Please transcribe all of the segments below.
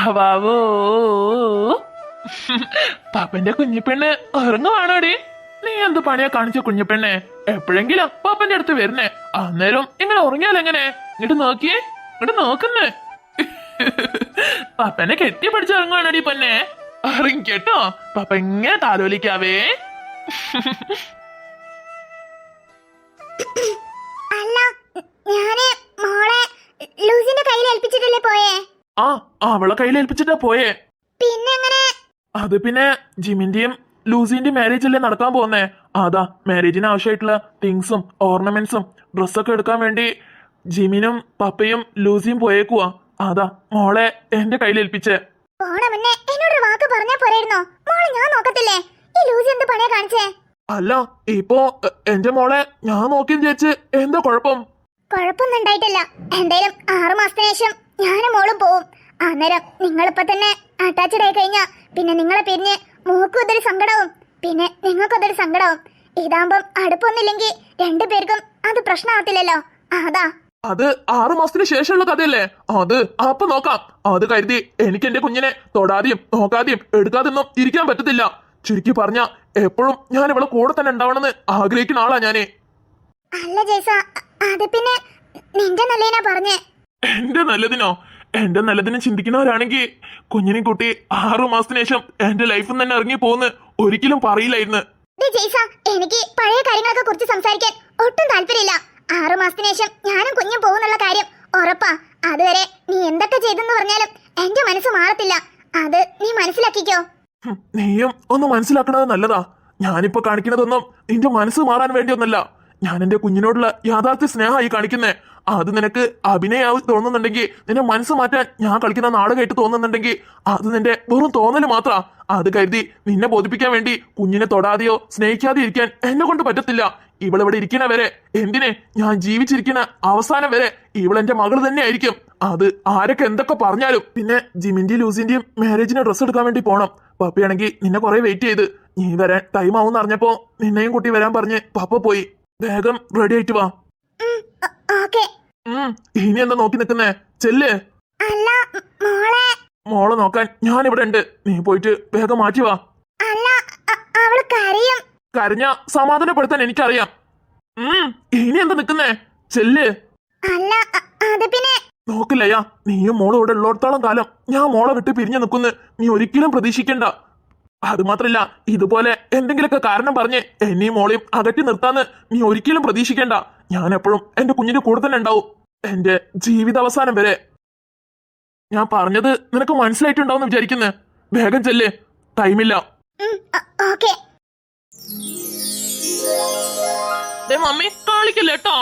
ബാബോ പാപ്പന്റെ കുഞ്ഞിപ്പെണ്ണ് ഉറങ്ങുവാണോടി? നീ എന്ത് പണിയാ കാണിച്ച കുഞ്ഞിപ്പെണ്ണെ? എപ്പോഴെങ്കിലും പാപ്പന്റെ അടുത്ത് വരുന്നേ, അന്നേരം ഇങ്ങനെ ഉറങ്ങിയാലെങ്ങനെ? ഇങ്ങോട്ട് നോക്കിയേ, ഇങ്ങോട്ട് നോക്കുന്നേ. പാപ്പനെ കെട്ടിപ്പിടിച്ച് ഉറങ്ങുവാണോടി പൊന്നെ? അറിയിട്ടോ, പാപ്പ ഇങ്ങനെ താലോലിക്കാവേ. അല്ല, ഞാന് മോളെ ലൂസിന്റെ കയ്യിൽ ഏൽപ്പിച്ചിട്ടല്ലേ പോയേ? ആ, അവളെ കയ്യിൽ ഏൽപ്പിച്ചിട്ടാ പോയേ. പിന്നെങ്ങനെ? അത് പിന്നെ ജിമിന്റെയും ലൂസിന്റെയും മാരേജ് അല്ലേ നടക്കാൻ പോകുന്നേ. അതാ മാരേജിന് ആവശ്യമായിട്ടുള്ള തിങ്സും ഓർണമെന്റ്സും ഡ്രസ്സൊക്കെ എടുക്കാൻ വേണ്ടി ജിമിനും പപ്പയും ലൂസിയും പോയേക്കുവാ. അതാ മോളെ എന്റെ കയ്യിൽ ഏൽപ്പിച്ചേ. പോണ മുന്നേ എന്നോടൊരു വാക്ക് പറഞ്ഞാ പോരായിരുന്നോ? മോളെ ഞാൻ നോക്കത്തില്ലേ? ഈ ലൂസി എന്ത് പണിയാ കാണിച്ചേ? അല്ല, ഇപ്പോ എന്റെ മോളെ ഞാൻ നോക്കിയെന്ന് ചോദിച്ച് എന്താ കുഴപ്പം? കുഴപ്പമൊന്നും ഉണ്ടായിട്ടില്ല. എന്തായാലും 6 മാസത്തിന് ശേഷം ഞാനും മോളും പോവും. അന്നേരം നിങ്ങളിപ്പോ തന്നെ അറ്റാച്ച്ഡ് ആയി കഴിഞ്ഞാ പിന്നെ നിങ്ങളെ പിരിഞ്ഞ് മോക്കും ഇതൊരു സങ്കടവും പിന്നെ നിങ്ങൾക്കതൊരു സങ്കടവും. ഇതാകുമ്പം അടുപ്പൊന്നുമില്ലെങ്കിൽ രണ്ടുപേർക്കും അത് പ്രശ്നമാകത്തില്ലല്ലോ. അതാ. അത് 6 മാസത്തിന് ശേഷമുള്ള കഥയല്ലേ? അത് അപ്പൊ നോക്കാം. അത് കരുതി എനിക്ക് എന്റെ കുഞ്ഞിനെ തൊടാതെയും നോക്കാതെയും എടുക്കാതെയൊന്നും ഇരിക്കാൻ പറ്റത്തില്ല. ചുരുക്കി പറഞ്ഞ എപ്പോഴും ഞാൻ ഇവളെ കൂടെ തന്നെ ഉണ്ടാവണമെന്ന് ആഗ്രഹിക്കുന്ന ആളാ ഞാനേ. അല്ല ജയ്സ, അത് പിന്നെ നിന്റെ നല്ലതിനാ പറഞ്ഞേ. എന്റെ നല്ലതിനോ? എന്റെ നല്ലതിനെ ചിന്തിക്കുന്നവരാണെങ്കിൽ കുഞ്ഞിനെ കുട്ടി 6 മാസത്തിന് ശേഷം എന്റെ ലൈഫിൽ തന്നെ ഇറങ്ങി പോകുന്ന ഒരിക്കലും പറയില്ലായിരുന്നു. ജയ്സ, എനിക്ക് പഴയ കാര്യങ്ങളൊക്കെ കുറിച്ച് സംസാരിക്കാൻ ഒട്ടും താല്പര്യമില്ല. 6 മാസത്തിന് ശേഷം ഞാനും കുഞ്ഞും പോകുന്നുള്ള കാര്യം ഉറപ്പാ. അതുവരെ നീ എന്തൊക്കെ ചെയ്തെന്ന് പറഞ്ഞാലും എന്റെ മനസ്സ് മാറത്തില്ല. അത് നീ മനസ്സിലാക്കിക്കോ. നീയും ഒന്ന് മനസ്സിലാക്കണത് നല്ലതാ. ഞാനിപ്പോ കാണിക്കുന്നതൊന്നും നിന്റെ മനസ്സ് മാറാൻ വേണ്ടിയൊന്നല്ല. ഞാൻ എന്റെ കുഞ്ഞിനോടുള്ള യാഥാർത്ഥ്യ സ്നേഹമായി കാണിക്കുന്നേ. അത് നിനക്ക് അഭിനയായി തോന്നുന്നുണ്ടെങ്കിൽ, നിന്റെ മനസ്സ് മാറ്റാൻ ഞാൻ കളിക്കുന്ന നാടകമായിട്ട് തോന്നുന്നുണ്ടെങ്കിൽ അത് നിന്റെ വെറും തോന്നല് മാത്രാ. അത് കരുതി നിന്നെ ബോധിപ്പിക്കാൻ വേണ്ടി കുഞ്ഞിനെ തൊടാതെയോ സ്നേഹിക്കാതെയോ ഇരിക്കാൻ എന്നെ കൊണ്ട് പറ്റത്തില്ല. ഇവളിവിടെ ഇരിക്കുന്ന വരെ, എന്തിനെ ഞാൻ ജീവിച്ചിരിക്കുന്ന അവസാനം വരെ ഇവളെന്റെ മകൾ തന്നെ ആയിരിക്കും. അത് ആരൊക്കെ എന്തൊക്കെ പറഞ്ഞാലും. പിന്നെ ജിമിന്റെയും ലൂസിന്റെയും മാരേജിന് ഡ്രസ്സ് എടുക്കാൻ വേണ്ടി പോണം. പപ്പയാണെങ്കിൽ നിന്നെ കുറെ വെയിറ്റ് ചെയ്ത്, നീ വരാൻ ടൈം ആവും അറിഞ്ഞപ്പോ നിന്നെയും കുട്ടി വരാൻ പറഞ്ഞ് പപ്പ പോയി. വേഗം റെഡി ആയിട്ട് വാ. ഇനി എന്താ നോക്കി നിൽക്കുന്നേ? ചെല്ല്. അല്ല മോളെ. മോളെ നോക്കാൻ ഞാൻ ഇവിടെ ഉണ്ട്. നീ പോയിട്ട് വേഗം മാറ്റി വാ. അല്ല, അവള് കരയും. കരഞ്ഞ സമാധാനപ്പെടുത്താൻ എനിക്കറിയാം. ഇനി എന്താ നിൽക്കുന്നേ? ചെല്ല്. അല്ല, അത് പിന്നെ നോക്കില്ലയ്യാ, നീയും മോളും ഇവിടെ ഉള്ളിടത്തോളം കാലം ഞാൻ മോളെ വിട്ട് പിരിഞ്ഞു നിൽക്കുന്നു നീ ഒരിക്കലും പ്രതീക്ഷിക്കണ്ട. അത് മാത്രല്ല, ഇതുപോലെ എന്തെങ്കിലുമൊക്കെ കാരണം പറഞ്ഞ് എന്നെയും മോളെയും അകറ്റി നിർത്താന്ന് നീ ഒരിക്കലും പ്രതീക്ഷിക്കണ്ട. ഞാൻ എപ്പോഴും എന്റെ കുഞ്ഞിന്റെ കൂടെ തന്നെ ഉണ്ടാവും, എന്റെ ജീവിതാവസാനം വരെ. ഞാൻ പറഞ്ഞത് നിനക്ക് മനസ്സിലായിട്ടുണ്ടാവും വിചാരിക്കുന്നു. വേഗം ചെല്ല്, ടൈമില്ല. മമ്മി കളിക്കില്ല കേട്ടോ.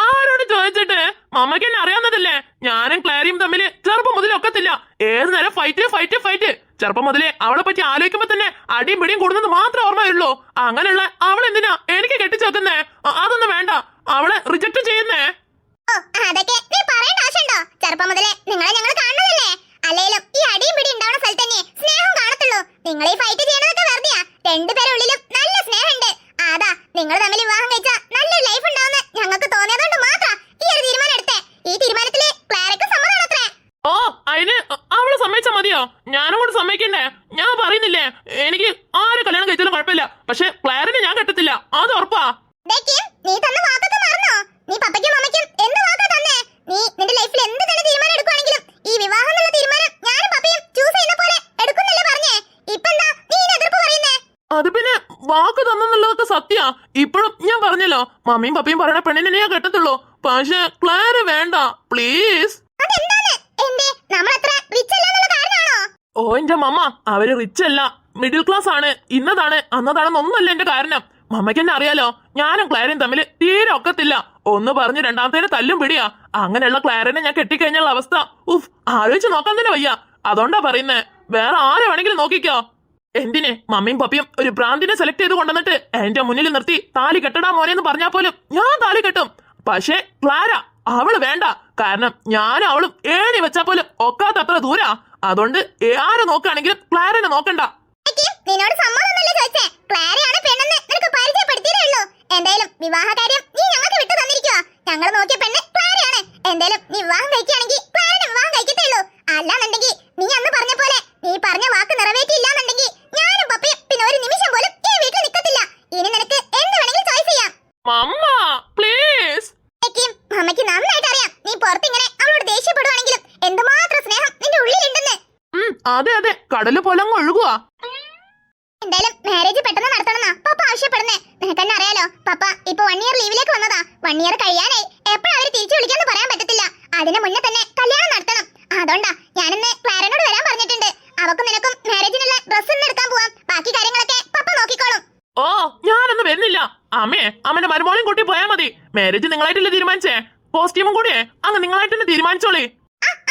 ആരോട് ചോദിച്ചിട്ട്? മമ്മയ്ക്ക് എന്നെ അറിയാവുന്നതല്ലേ. ഞാനും ക്ലാരിയും തമ്മില് ചെറുപ്പം മുതലേ ഒക്കത്തില്ല. ഏത് നേരം ഫൈറ്റ് ഫൈറ്റ് ഫൈറ്റ്. ചെറുപ്പം മുതലേ അവളെ പറ്റി ആലോചിക്കുമ്പോ തന്നെ അടിയും പിടിയും കൂടുന്നത് മാത്രം ഓർമ്മയുള്ളൂ. അങ്ങനെയുള്ള അവളെന്തിനാ എനിക്ക് കെട്ടിച്ചു വെക്കുന്നേ? അതൊന്നും വേണ്ട, അവളെ റിജക്ട് ചെയ്യുന്നേ. അതൊക്കെ നീ പറയേണ്ട ആവശ്യമുണ്ടോ? ചെറുപ്പം മുതലേ നിങ്ങളെ ഞങ്ങൾ കാണുന്നതല്ലേ. അല്ലേലും ഈ അടിയും പിടി ഉണ്ടാവുന്ന സ്ഥലത്ത് തന്നെ സ്നേഹം കാണത്തുള്ളൂ. നിങ്ങൾ ഈ ഫൈറ്റ് ചെയ്യണതൊക്കെ വെറുതെയാ. രണ്ടുപേരുള്ളിലും നല്ല സ്നേഹമുണ്ട്. അതാ നിങ്ങൾ തമ്മിൽ വിവാഹം കഴിച്ച നല്ലൊരു ലൈഫ് ഉണ്ടാവുന്ന ഞങ്ങൾക്ക് തോന്നിയതുകൊണ്ട് മാത്രം ഈ ഒരു തീരുമാനം എടുത്തേ. ഈ തീരുമാനത്തില് ക്ലാരയ്ക്ക് സമ്മതമാണത്രേ. ഓ, അതിന് അവള് സമ്മതിച്ചാ മതിയോ? ഞാനും കൂടെ സമ്മതിക്കണ്ടേ? ഞാൻ പറയുന്നില്ലേ, എനിക്ക് ആരെ കല്യാണം കഴിച്ചാലും കുഴപ്പമില്ല. പക്ഷെ ക്ലാരിനെ ഞാൻ കെട്ടത്തില്ല, അത് ഉറപ്പാ. നീ തന്ന വാക്കൊക്കെ മറന്നോ? നീ പപ്പയ്ക്കും അമ്മയ്ക്കും എന്ത് വാക്കാ തന്നേ? നീ നിന്റെ ലൈഫിൽ എന്ത് തന്നെ തീരുമാനം എടുക്കുവാണെങ്കിലും ഈ വിവാഹം എന്നുള്ള തീരുമാനം ഞാനും പപ്പയും ചൂസ് ചെയ്യുന്ന പോലെ എടുക്കുന്നല്ലേ പറഞ്ഞേ. ഇപ്പെന്താ നീ എതിർപ്പ് പറയുന്നേ? അത് പിന്നെ വാക്ക് തന്നെന്നുള്ളതൊക്കെ സത്യാ. ഇപ്പോഴും ഞാൻ പറഞ്ഞല്ലോ, മമ്മിയും പപ്പയും പറയണ പെണ്ണിനെ ഞാൻ കെട്ടത്തുള്ളൂ. പക്ഷെ ക്ലാര വേണ്ട, പ്ലീസ്. ഓ എന്റെ മമ്മ, അവര് റിച്ച് അല്ല, മിഡിൽ ക്ലാസ് ആണ്. ഇന്നതാണ് അന്നതാണെന്നൊന്നല്ല എന്റെ കാരണം. മമ്മയ്ക്ക് എന്നെ അറിയാലോ, ഞാനും ക്ലാരയും തമ്മിൽ തീരെ ഒക്കത്തില്ല. ഒന്ന് പറഞ്ഞ് രണ്ടാമത്തേനെ തല്ലും പിടിയാ. അങ്ങനെയുള്ള ക്ലാരനെ ഞാൻ കെട്ടിക്കഴിഞ്ഞുള്ള അവസ്ഥ ആലോചിച്ച് നോക്കാൻ തന്നെ വയ്യ. അതുകൊണ്ടാ പറയുന്നേ, വേറെ ആരെ വേണമെങ്കിലും നോക്കിക്കോ. എന്തിനെ? മമ്മിയും പപ്പിയും ഒരു ഭ്രാന്തിനെ സെലക്ട് ചെയ്ത് കൊണ്ടുവന്നിട്ട് എന്റെ മുന്നിൽ നിർത്തി താലി കെട്ടടാ മോനെന്ന് പറഞ്ഞാൽ പോലും ഞാൻ താലി കെട്ടും. പക്ഷേ ക്ലാര, അവള് വേണ്ട. കാരണം ഞാനും അവളും ഏണി വെച്ചാ പോലും ഒക്കാത്തത്ര ദൂരാ. അതുകൊണ്ട് ആരെ നോക്കുകയാണെങ്കിലും ക്ലാരനെ നോക്കണ്ട. നിന്നോട് സമ്മതമൊന്നുമല്ല ചോദിച്ചേ. ക്ലാരയാണ് പെണ്ണെന്ന് നിനക്ക് പരിചയപ്പെടുത്തിയതേ ഉള്ളൂ. വിവാഹകാര്യം നീ ഞങ്ങൾക്ക് വിട്ടു തന്നിരിക്കുക. ഞങ്ങൾ നോക്കിയ പെണ്ണ് ക്ലാരയാണ്. എന്തായാലും നീ വിവാഹം കഴിക്കുകയാണെങ്കിൽ ക്ലാരനെ വിവാഹം കഴിക്കത്തേയുള്ളൂ. അല്ലാന്നുണ്ടെങ്കിൽ നീ അന്ന് പറഞ്ഞ പോലെ നീ പറഞ്ഞ വാക്ക് നിറവേറ്റിയില്ലാന്നുണ്ടെങ്കിൽ ഞാനും പപ്പയും പിന്നെ ഒരു നിമിഷം പോലും ഈ വീട്ടിൽ നിൽക്കത്തില്ല. ഇനി നിനക്ക് എന്ത് വേണമെങ്കിലും ചോയ്സ് ചെയ്യാം. മമ്മ പ്ലീസ്. അമ്മയ്ക്ക് നന്നായിട്ട് അറിയാം നീ പുറത്തിങ്ങനെ അവളോട് ദേഷ്യപ്പെടുവാണെങ്കിലും എന്തുമാത്രം സ്നേഹം നിന്റെ ഉള്ളിലുണ്ടെന്ന്. അതെ അതെ, കടല് പോലെ അങ്ങ് ഒഴുകുക. എന്തായാലും മാരേജ് പെട്ടെന്ന് നടത്തണമെന്നാ പപ്പ ആവശ്യപ്പെടുന്നേ. നിനക്ക് തന്നെ അറിയാലോ, പപ്പ ഇപ്പൊ 1 ഇയർ ലീവിലേക്ക് വന്നതാ. 1 ഇയർ കഴിയാനായി. എപ്പോഴാ അവര് തിരിച്ചു വിളിക്കാന്ന് പറയാൻ പറ്റത്തില്ല. അതിന് മുന്നേ തന്നെ കല്യാണം നടത്തണം. അതുകൊണ്ടാ ഞാനിന്ന് ക്ലാരനോട് വരാൻ പറഞ്ഞിട്ടുണ്ട്. അവക്കും നിനക്കും മാരേജിനുള്ള ഡ്രസ്സ് ഇന്ന് എടുക്കാൻ പോവാം. ബാക്കി കാര്യങ്ങളൊക്കെ പപ്പ നോക്കിക്കോളും. ഓ, ഞാനൊന്നും വരുന്നില്ല. അമ്മന്റെ മരുമോളും കൂട്ടി പോയാ മതി. മാരേജ് നിങ്ങളായിട്ടല്ലേ തീരുമാനിച്ചേ? കോസ്റ്റ്യൂമും കൂടിയേ അങ്ങ് നിങ്ങളായിട്ട് തന്നെ തീരുമാനിച്ചോളി.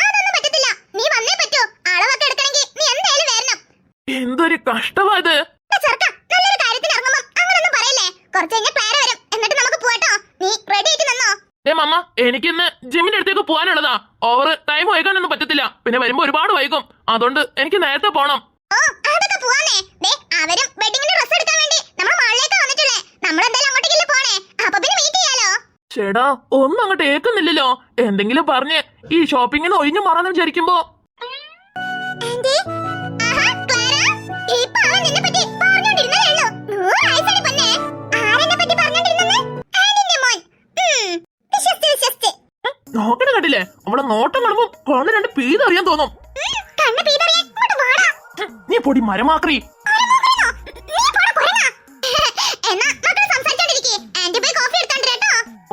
അതൊന്നും പറ്റത്തില്ല. നീ വന്നേ പറ്റൂ. അളവൊക്കെ എടുക്കണമെങ്കിൽ നീ എന്തായാലും വരണം. എന്തൊരു കഷ്ടമാ ഇത്. ചെറുക്കാ, നല്ലൊരു കാര്യത്തിന് ഇറങ്ങുമ്പോ അങ്ങനൊന്നും പറയല്ലേ. കുറച്ച് കഴിഞ്ഞാൽ ക്ലാര വരും. എന്നിട്ട് നമുക്ക് പോവാട്ടോ. നീ റെഡി ആയിട്ട് നിന്നോ. മമ്മ, എനിക്കിന്ന് ജിമ്മിന്റെ അടുത്തേക്ക് പോകാനുള്ളതാ. ഓവർ ടൈം വൈകാനൊന്നും പറ്റത്തില്ല. പിന്നെ വരുമ്പോ ഒരുപാട് വൈകും. അതുകൊണ്ട് എനിക്ക് നേരത്തെ പോണം. ഓ, അതൊക്കെ പോവാന്നേ. ദേ അവരും വെഡിങ്ങിന്റെ ഡ്രസ്സ് എടുക്കാൻ വേണ്ടി നമ്മുടെ മാളിലേക്ക് വന്നിട്ടുള്ളേ. നമ്മൾ എന്തായാലും അങ്ങോട്ടേക്കല്ലേ പോണേ. അപ്പൊ പിന്നെ മീറ്റ് ചെയ്യാലോ. ചേടാ, ഒന്നും അങ്ങോട്ട് ഏക്കുന്നില്ലല്ലോ. എന്തെങ്കിലും പറഞ്ഞ് ഈ ഷോപ്പിങ്ങിന് ഒഴിഞ്ഞു മാറാന്ന് വിചാരിക്കുമ്പോ നോക്കണ കണ്ടില്ലേ? അവളെ നോട്ടം കാണുമ്പോ കണ്ണ് 2 പീതറിയാൻ തോന്നും. നീ പൊടി മരമാക്രി.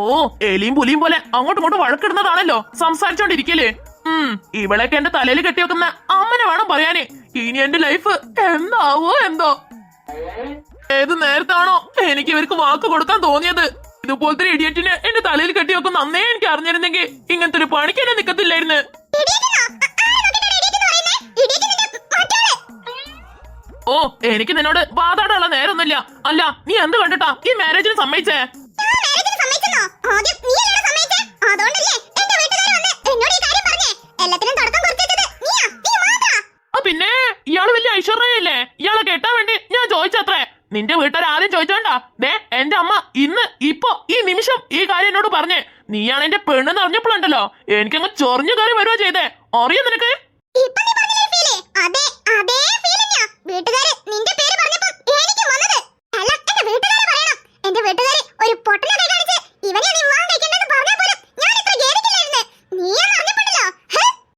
ഓ, എലിയും പുലിയും പോലെ അങ്ങോട്ടും ഇങ്ങോട്ടും വഴക്കിടുന്നതാണല്ലോ സംസാരിച്ചോണ്ടിരിക്കല്. ഇവളൊക്കെ എന്റെ തലയിൽ കെട്ടി വെക്കുന്ന അമ്മനെ വേണം പറയാന്. ഇനി എന്റെ ലൈഫ് എന്താവോ എന്തോ. ഏത് നേരത്താണോ എനിക്ക് ഇവർക്ക് വാക്ക് കൊടുക്കാൻ തോന്നിയത്. ഇതുപോലത്തെ ഇഡിയറ്റിന് എന്റെ തലയിൽ കെട്ടി വെക്കുന്ന അന്നേ എനിക്ക് അറിഞ്ഞിരുന്നെങ്കിൽ ഇങ്ങനത്തെ ഒരു പണിക്ക് എന്നെ നിക്കത്തില്ലായിരുന്നു. ഓ, എനിക്ക് നിന്നോട് വാതാടാനുള്ള നേരമൊന്നുമില്ല. അല്ല, നീ എന്ത് കണ്ടിട്ടാ ഈ മാരേജിന് സമ്മതിച്ചേ? പിന്നെ ഇയാള് വലിയ ഐശ്വര്യല്ലേ? ഇയാളെ കെട്ടാൻ വേണ്ടി ഞാൻ ചോദിച്ചത്രേ. നിന്റെ വീട്ടുകാർ ആദ്യം ചോദിച്ചോണ്ടാ എന്റെ അമ്മ ഇന്ന് ഇപ്പൊ ഈ നിമിഷം ഈ കാര്യം എന്നോട് പറഞ്ഞേ. നീയാണ് എന്റെ പെണ്ണെന്ന് അറിഞ്ഞപ്പോഴുണ്ടല്ലോ എനിക്കങ്ങ് ചൊറിഞ്ഞു കയറി വരുവാ ചെയ്തേ. അറിയോ നിനക്ക്?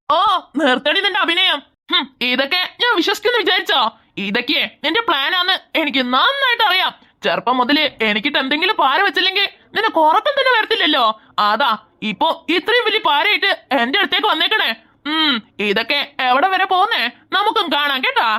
ഓ, നിർത്തടി നിന്റെ അഭിനയം. ഇതൊക്കെ ഞാൻ വിശ്വസിക്കുന്നു വിചാരിച്ചോ? ഇതൊക്കെ നിന്റെ പ്ലാനാന്ന് എനിക്ക് നന്നായിട്ട് അറിയാം. ചെറുപ്പം മുതല് എനിക്കിട്ട് എന്തെങ്കിലും പാര വെച്ചില്ലെങ്കിൽ നിനക്ക് ഉറക്കം തന്നെ വരത്തില്ലല്ലോ. അതാ ഇപ്പൊ ഇത്രയും വലിയ പാരയിട്ട് എന്റെ അടുത്തേക്ക് വന്നേക്കണേ. ഇതൊക്കെ എവിടെ വരെ പോന്നേ നമുക്കും കാണാം കേട്ടാ.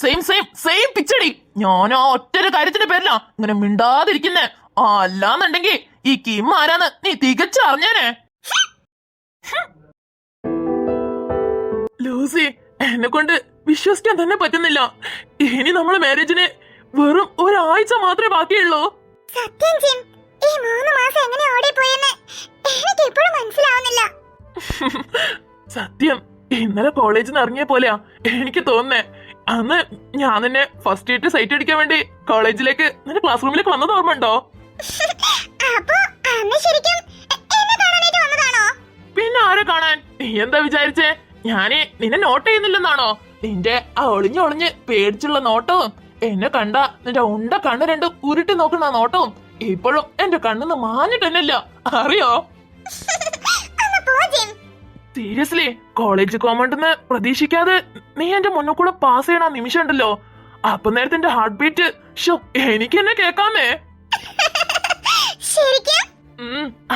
സെയിം സെയിം സെയിം പിച്ചടി. ഞാൻ ആ ഒറ്റൊരു കാര്യത്തിന്റെ പേരിലാ ഇങ്ങനെ മിണ്ടാതിരിക്കുന്നേ. അല്ലാന്നുണ്ടെങ്കിൽ ഈ കിം ആരാന്ന് നീ തികച്ചറിഞ്ഞേനെ. ലൂസി, എന്നെ കൊണ്ട് വിശ്വസിക്കാൻ തന്നെ പറ്റുന്നില്ല. ഇനി നമ്മളെ മാരേജിന് വെറും ഒരാഴ്ച മാത്രമേ ബാക്കിയുള്ളൂ. ഈ 3 മാസം എങ്ങനെ ഓടിപ്പോയെന്ന് എനിക്ക് ഇപ്പോഴും മനസ്സിലാവുന്നില്ല. സത്യം, ഇന്നലെ കോളേജിൽ നിന്ന് ഇറങ്ങിയ പോലെയാ എനിക്ക് തോന്നുന്നേ. അന്ന് ഞാൻ നിന്നെ ഫസ്റ്റ് ഡേറ്റ് സൈറ്റ് അടിക്കാൻ വേണ്ടി കോളേജിലേക്ക് നിന്റെ ക്ലാസ് റൂമിലേക്ക് വന്നത് ഓർമ്മയുണ്ടോ? പിന്നെ ആരെ കാണാൻ? നീ എന്താ വിചാരിച്ചേ? ഞാന് നിന്നെ നോട്ട് ചെയ്യുന്നില്ലെന്നാണോ? നിന്റെ ആ ഒളിഞ്ഞൊളിഞ്ഞ് പേടിച്ചുള്ള നോട്ടവും എന്നെ കണ്ട നിന്റെ ഉണ്ട കണ്ണ് 2 ഉരുട്ടി നോക്കുന്ന നോട്ടവും ഇപ്പോഴും എന്റെ കണ്ണിന്ന് മാഞ്ഞിട്ടെന്നില്ല, അറിയോ? സീരിയസ്ലി, കോളേജ് കോമണ്ടെന്ന് പ്രതീക്ഷിക്കാതെ നീ എന്റെ മുന്നിൽ കൂടെ പാസ് ചെയ്യണ നിമിഷം ഉണ്ടല്ലോ, അപ്പൊ നേരത്തെ എന്റെ ഹാർട്ട് ബീറ്റ് എനിക്ക് എന്നെ കേക്കാമേ.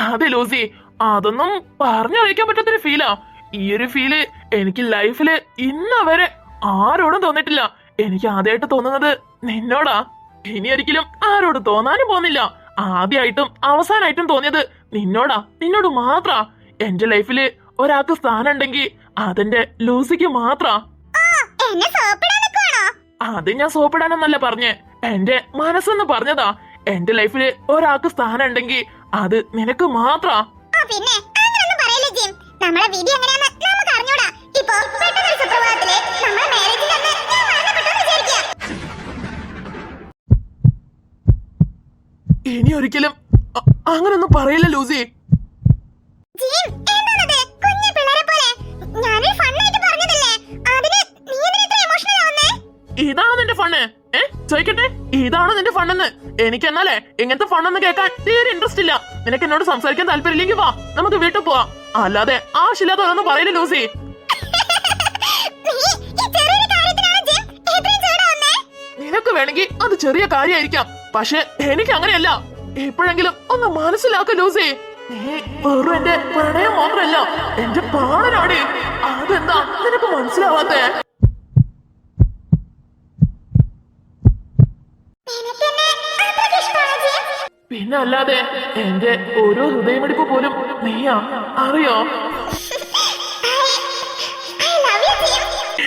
അതെ ലൂസി, അതൊന്നും പറഞ്ഞറിയിക്കാൻ പറ്റാത്തൊരു ഫീലാ. ഈ ഒരു ഫീല് എനിക്ക് ലൈഫില് ഇന്നവരെ ആരോടും തോന്നിട്ടില്ല. എനിക്ക് ആദ്യമായിട്ട് തോന്നുന്നത് നിന്നോടാ. ഇനി ഒരിക്കലും ആരോടും തോന്നാനും പോകുന്നില്ല. ആദ്യമായിട്ടും അവസാനമായിട്ടും തോന്നിയത് നിന്നോടാ, നിന്നോട് മാത്രാ. എന്റെ ലൈഫില് ഒരാൾക്ക് സ്ഥാനം ഉണ്ടെങ്കിൽ അതെന്റെ ലൂസിക്ക് മാത്രാ. അത് ഞാൻ സോപ്പിടാനെന്നല്ല പറഞ്ഞേ, എന്റെ മനസ്സെന്ന് പറഞ്ഞതാ. എന്റെ ലൈഫില് ഒരാൾക്ക് സ്ഥാനം ഉണ്ടെങ്കിൽ അത് നിനക്ക് മാത്രാ. നമ്മളെ വിധി എങ്ങനെയാന്ന് നമുക്ക് അറിഞ്ഞൂടാ. ഇപ്പോ പെട്ടെന്നൊരു സുപ്രഭാതത്തില് നമ്മളെ മാരേജിന്റെ അന്ന് ഞാൻ മരണപ്പെട്ടു വിചാരിക്കുക. ഇനി ഒരിക്കലും അങ്ങനൊന്നും പറയില്ല ലൂസി. ജീൻ, എന്താണത്? കുഞ്ഞു പിള്ളേരെ പോലെ. ഞാനൊരു ഫണ്ണായിട്ട് പറഞ്ഞതല്ലേ, അതിന് നീ എന്തിനാ ഇത്ര ഇമോഷണൽ ആവുന്നേ? ഇതാണ് നിന്റെ ഫണ്ണ്? ചോദിക്കട്ടെ, ഇതാണ് നിന്റെ ഫണ്ണെന്ന്? എനിക്കെന്നാലേ ഇങ്ങനത്തെ ഫണ്ണെന്ന് കേൾക്കാൻ തീരെ ഇൻട്രസ്റ്റ് ഇല്ല. നിനക്ക് എന്നോട് സംസാരിക്കാൻ താല്പര്യമില്ലെങ്കിൽ വാ, നമുക്ക് വീട്ടിൽ പോവാം. അല്ലാതെ ആവശ്യമില്ലാത്ത ഒന്നും പറയില്ല ലൂസി. നിനക്ക് വേണമെങ്കിൽ അത് ചെറിയ കാര്യമായിരിക്കാം, പക്ഷെ എനിക്ക് അങ്ങനെയല്ല. എപ്പോഴെങ്കിലും ഒന്ന് മനസ്സിലാക്ക ലൂസി. നീ വെറും എന്റെ പ്രണയം മാത്രമല്ല, എന്റെ പ്രാണനാണ്. അതെന്താ നിനക്ക് മനസ്സിലാവാത്തെ? പിന്നെ അല്ലാതെ എന്റെ ഓരോ ഹൃദയമിടിപ്പ് പോലും നീയാ, അറിയോ?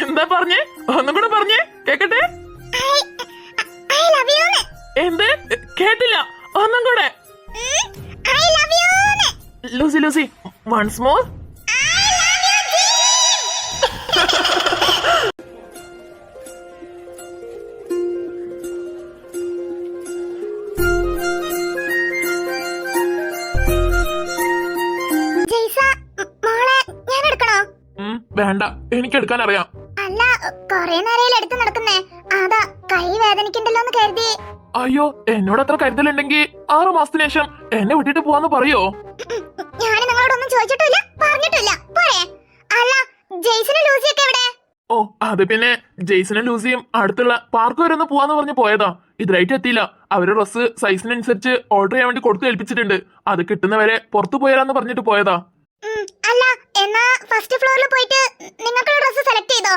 എന്താ പറഞ്ഞേ? ഒന്നും കൂടെ പറഞ്ഞേ കേക്കട്ടെ. എന്ത്? കേട്ടില്ല, ഒന്നും കൂടെ. Lucy Lucy, once more. വേണ്ട, എനിക്കെടുക്കാൻ അറിയാം. അല്ല, കൊറേ നേരം എടുത്ത് നടക്കുന്നേ, അതാ കൈ വേദനിക്കണ്ടല്ലോന്ന് കരുതി. അയ്യോ, എന്നോട് അത്ര കരുതലുണ്ടെങ്കിൽ 6 മാസത്തിന് ശേഷം എന്നെ വിട്ടിട്ട് പോവാന്ന് പറയോ? ഞാൻ നിങ്ങളോടൊന്നും ചോദിച്ചിട്ടില്ല, പറഞ്ഞിട്ടില്ല. പോരെ. അല്ല, ജെയ്സനും ലൂസിയൊക്കെ എവിടെ? ഓ, അത് പിന്നെ ജെയ്സനും ലൂസിയും അടുത്തുള്ള പാർക്ക് വരെ ഒന്ന് പോവാന്ന് പറഞ്ഞ് പോയതാ. ഇതുവരെയായിട്ട് എത്തിയില്ല. അവരുടെ ഡ്രസ് സൈസിനനുസരിച്ച് ഓർഡർ ചെയ്യാൻ വേണ്ടി കൊടുത്ത് ഏൽപ്പിച്ചിട്ടുണ്ട്. അത് കിട്ടുന്നവരെ പുറത്തു പോയാലാന്ന് പറഞ്ഞിട്ട് പോയതാ. അല്ല, എന്നാ ഫസ്റ്റ് ഫ്ലോറിൽ പോയിട്ട് നിങ്ങൾക്കുള്ള ഡ്രസ് സെലക്ട് ചെയ്തോ?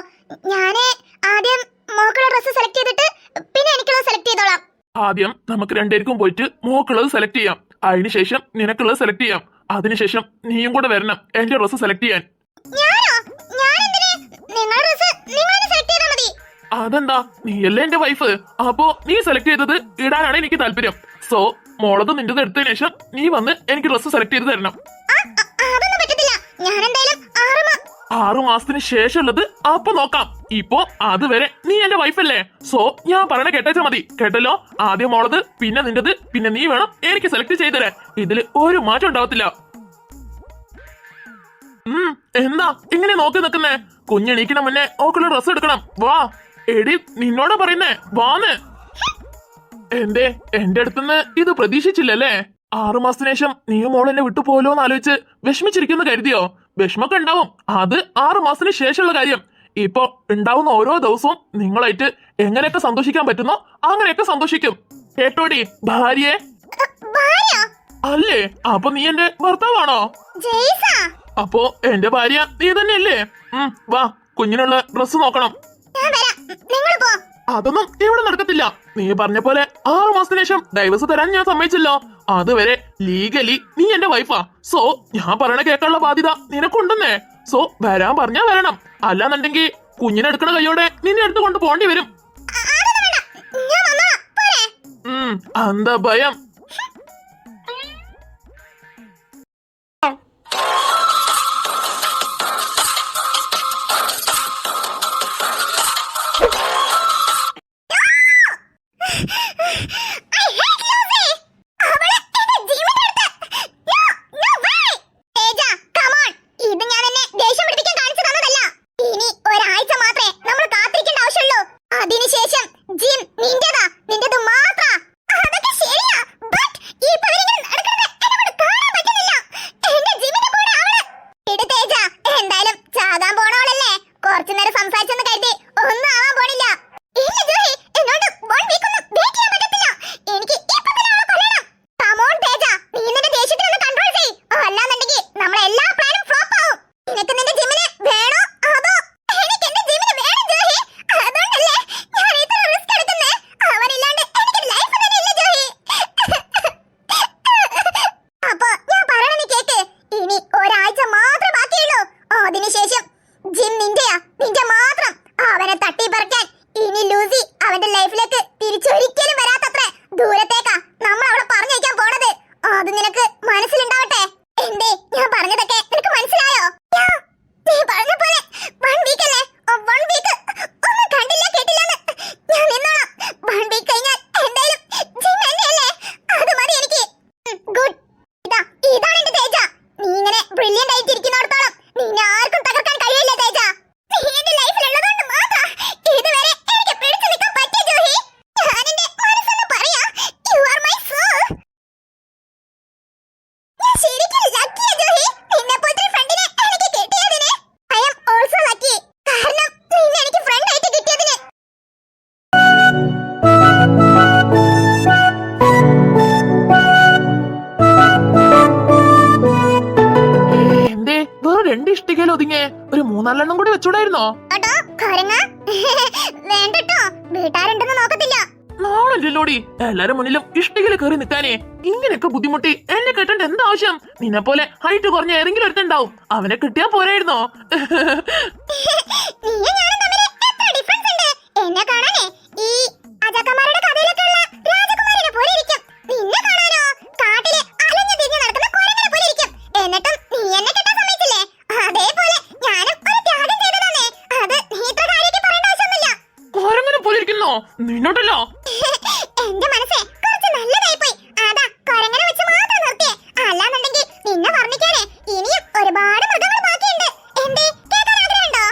ഞാന് ആദ്യം മോക്കുള്ള ഡ്രസ് സെലക്ട് ചെയ്തിട്ട് പിന്നെ എനിക്കുള്ളത് സെലക്ട് ചെയ്തോളാം. ആദ്യം നമുക്ക് രണ്ടുപേർക്കും പോയിട്ട് മോക്കുള്ളത് സെലക്ട് ചെയ്യാം, അതിനുശേഷം നിനക്കുള്ളത് സെലക്ട് ചെയ്യാം, അതിനുശേഷം നീയും കൂടെ വരണം എന്റെ ഡ്രസ് സെലക്ട് ചെയ്യാൻ. അതെന്താ, നീയല്ലേ എന്റെ വൈഫ്, അപ്പോ നീ സെലക്ട് ചെയ്തത് ഇടാനാണ് എനിക്ക് താല്പര്യം. സോ മോളത് നിന്റത് എടുത്തതിനു ശേഷം നീ വന്ന് എനിക്ക് ഡ്രസ് സെലക്ട് ചെയ്ത് തരണം. 6 മാസത്തിന് ശേഷമുള്ളത് അപ്പൊ നോക്കാം. ഇപ്പോ അതുവരെ നീ എന്റെ വൈഫല്ലേ. സോ ഞാൻ പറയണ കേട്ടാച്ചാ മതി, കേട്ടല്ലോ? ആദ്യം മോളത്, പിന്നെ നിന്റത്, പിന്നെ നീ വേണം എനിക്ക് സെലക്ട് ചെയ്ത് തരാൻ. ഇതില് ഒരു മാറ്റം ഉണ്ടാവത്തില്ല. എന്താ ഇങ്ങനെ നോക്കി നിൽക്കുന്നേ? കുഞ്ഞെണീക്കണ മുന്നേ ഓക്കുള്ള ഡ്രസ് എടുക്കണം. വാ എടി, നിന്നോടാ പറയുന്നേ, വാന്ന്. എന്റെ അടുത്തുനിന്ന് ഇത് പ്രതീക്ഷിച്ചില്ലല്ലേ? 6 മാസത്തിന് ശേഷം നീയും മോൾ എന്നെ വിട്ടു പോലോന്ന് ആലോചിച്ച് വിഷമിച്ചിരിക്കുന്നു കരുതിയോ? വിഷമൊക്കെ ഉണ്ടാവും, അത് 6 മാസത്തിന് ശേഷമുള്ള കാര്യം. ഇപ്പൊ ഉണ്ടാവുന്ന ഓരോ ദിവസവും നിങ്ങളായിട്ട് എങ്ങനെയൊക്കെ സന്തോഷിക്കാൻ പറ്റുന്നോ അങ്ങനെയൊക്കെ സന്തോഷിക്കും. കേട്ടോടി ഭാര്യയെ? അല്ലേ? അപ്പൊ നീ എന്റെ ഭർത്താവാണോ? അപ്പോ എന്റെ ഭാര്യ നീ തന്നെയല്ലേ? വാ, കുഞ്ഞിനുള്ള ഡ്രസ് നോക്കണം. അതൊന്നും ഇവിടെ നടക്കത്തില്ല. നീ പറഞ്ഞ പോലെ 6 മാസത്തിന് ശേഷം ഡൈവേഴ്സ് തരാൻ ഞാൻ സമ്മതിച്ചല്ലോ. അതുവരെ ലീഗലി നീ എന്റെ വൈഫാ. സോ ഞാൻ പറയണ കേൾക്കാനുള്ള ബാധ്യത നിനക്കുണ്ടെന്നേ. സോ വരാൻ പറഞ്ഞാ വരണം, അല്ലാന്നുണ്ടെങ്കിൽ കുഞ്ഞിനെടുക്കണ കൈയോടെ നിന്നെ എടുത്ത് കൊണ്ട് പോണ്ടി വരും. എന്താ ഭയം? നിന്റെ ഇഷ്ടികയിൽ ഒതുങ്ങേ ഒരു 3-4 കൂടി വെച്ചൂടായിരുന്നോ? കേട്ടോ കൊരങ്ങ വേണ്ടട്ടോ വീട്ടാരുണ്ടെന്ന് നോക്കത്തില്ല. നാളല്ലോടി എല്ലാരും മുന്നിലും ഇഷ്ടികയിൽ കയറി നിൽക്കാനേ. ഇങ്ങനെയൊക്കെ ബുദ്ധിമുട്ടി എന്നെ കെട്ടേണ്ട എന്താ ആവശ്യം? നിന്നെ പോലെ ഹൈറ്റ് കുറഞ്ഞ ഏതെങ്കിലും ഒരുത്തുണ്ടാവും, അവനെ കിട്ടിയാ പോരായിരുന്നോ? നീയും ഞാനും തമ്മിൽ എത്ര ഡിഫറൻസ് ഉണ്ട്. എന്നെ കാണാനേ ഈ അജക്കന്മാരുടെ കഥയിലൊക്കെയുള്ള രാജകുമാരനെ പോലെ ഇരിക്കും. നിന്നെ കാണാനോ കാട്ടില് അലഞ്ഞു തിരിഞ്ഞു നടക്കുന്ന കുരങ്ങനെ പോലെ ഇരിക്കും. എന്നിട്ടും നീ എന്നെ കെട്ടാൻ സമ്മതിച്ചില്ലേ? അതേപോലെ ഞാനും ഒരു ത്യാഗം ചെയ്തതാണേ. അത് നീ ഇത്ര കാര്യമായിട്ട് പറയേണ്ട ആവശ്യമൊന്നുമില്ല. കുരങ്ങനെ പോലെ ഇരിക്കുന്നോ? നിന്നോട്ടല്ലോ. എന്റെ മനസ്സേ കുറച്ച് നല്ലതായി പോയി. അതാ കൊരങ്ങനെ വെച്ച് മാത്രം നിർത്തിയേ. അല്ലാന്നുണ്ടെങ്കിൽ നിന്നെ വർണ്ണിക്കാനേ ഇനിയും ഒരുപാട് മൃഗങ്ങൾ ബാക്കിയുണ്ട്. എന്തേ കേൾക്കാൻ ആഗ്രഹമുണ്ടോ?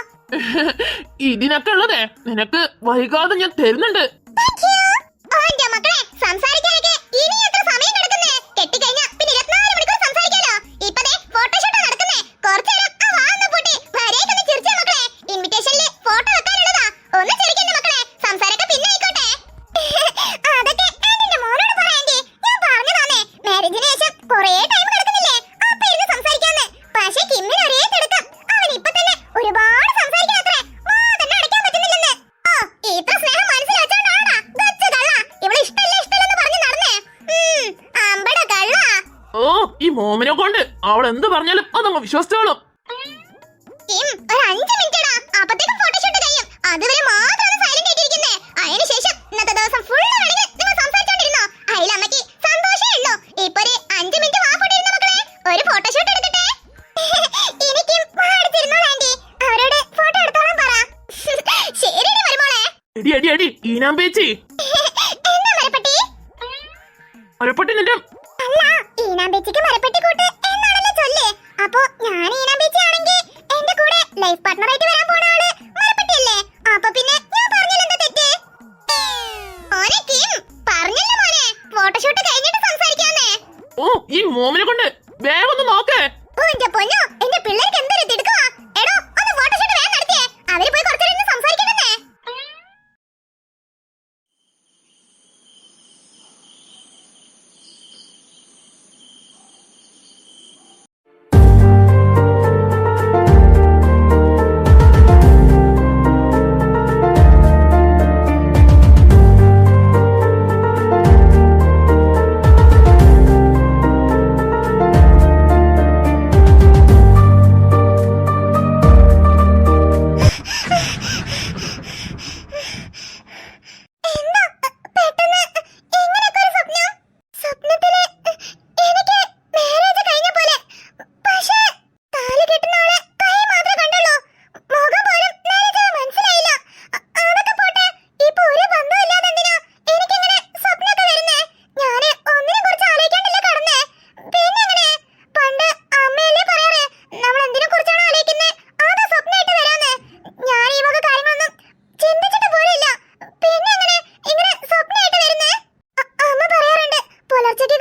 ഇതിനൊക്കെ ഉള്ളതേ നിനക്ക് വൈകാതെ ഞാൻ തരുന്നുണ്ട്. ഓന്റെ മക്കളെ സംസാരിക്കാനൊക്കെ ഇനി എത്ര സമയം കിടക്കുന്നേ? കെട്ടിക്കഴിഞ്ഞാ പിന്നെ 24 മണിക്കൂർ സംസാരിക്കാലോ. ഇപ്പതേ ഫോട്ടോഷൂട്ട് നടക്കുന്നേ. കുറച്ചേരം ആ വാ ഒന്ന് പൂട്ടി വരേക്കൊന്ന് ചിരിച്ചേ മക്കളെ. ഇൻവിറ്റേഷനിൽ ഫോട്ടോ വെക്കാനുള്ളതാ. ഒന്ന് ചിരിക്കണ്ട മക്കളെ, സംസാരൊക്കെ പിന്നെ ആയിക്കോട്ടെ. അതൊക്കെ ആന്റിന്റെ മോനോട് പറ ആന്റി. ഞാൻ പറഞ്ഞതാണേ മാരേജിന് ശേഷം കുറേ ടൈം കിടക്കുന്നില്ലേ അപ്പൊ ഇരുന്ന് സംസാരിക്കാന്ന്. പക്ഷേ കിമ്മിന് ഒരേ തിടുക്കം. അവൻ ഇപ്പൊ തന്നെ ഒരുപാട് സംസാരിക്കണത്രേ. വാ തന്നെ അടയ്ക്കാൻ പറ്റുന്നില്ലെന്ന്. ഓ ഇത്ര സ്നേഹം മനസ്സിൽ വെച്ചോണ്ടാണാ ദച്ച കള്ള ഇവിടെ ഇഷ്ടല്ലെന്ന് പറഞ്ഞ് നടന്നേ. അമ്പട കള്ള. ഓ ഈ മോമിനെ കൊണ്ട് അവൾ എന്ത് പറഞ്ഞാലും അതങ്ങ് വിശ്വസിച്ചോളും. കിം ഒരു 5 മിനിറ്റടാ അപ്പത്തേക്കും ഫോട്ടോഷൂട്ട് കഴിയും. അതുവരെ മാത്രം സൈലന്റ് ആയിട്ടിരിക്കുന്നേ. അതിനുശേഷം ഇന്നത്തെ ദിവസം ഫുൾ ആണെങ്കിൽ നിങ്ങൾ സംസാരിച്ചോണ്ടിരുന്നോ? അയിലമ്മക്ക് സന്തോഷേ ഉള്ളൂ. ഇപ്പൊ ഒരു 5 മിനിറ്റ് വാ പൊടിയിരുന്ന മക്കളെ, ഒരു ഫോട്ടോഷൂട്ട് എടുക്കട്ടെ. എനിക്കും അടുത്തിരുന്നോ ആന്റി, അവരോട് ഫോട്ടോ എടുത്തോളാൻ പറ. ശരി മരുമോളെ. എടി അടി അടി ഈനാമ്പേച്ചി. എന്താ മരപ്പെട്ടി? മരപ്പെട്ടി നിന്റെ അല്ല ഈനാമ്പേച്ചിക്ക് മരപ്പെട്ടി കൂട്ട് എന്നാണല്ലോ ചൊല്ല്. അപ്പൊ ഞാൻ ഈനാമ്പേച്ചി ആണെങ്കിൽ എന്റെ കൂടെ ലൈഫ് പാർട്ട്ണർ ആയിട്ട് വരാൻ പോണ ആള് മരപ്പെട്ടിയല്ലേ? അപ്പൊ പിന്നെ ഞാൻ പറഞ്ഞില്ലെന്താ തെറ്റ്? മോനെ കിം പറഞ്ഞല്ലോ മോനെ ഫോട്ടോഷൂട്ട് കഴിഞ്ഞിട്ട് സംസാരിക്കാന്നേ. ഓ ഈ മോമിനെ കൊണ്ട് വേഗം ഒന്ന് നോക്കേ. ഓ എന്റെ പൊന്നോ എന്റെ പിള്ളേർക്ക് എന്തൊരു തിടുക്കമാ. എടോ ഒന്ന് ഫോട്ടോഷൂട്ട് വേഗം നടത്തിയേ. അവര് പോയി കുറച്ചു നേരം സംസാരിക്കണമെന്നേ. പുലർച്ചയ്ക്ക്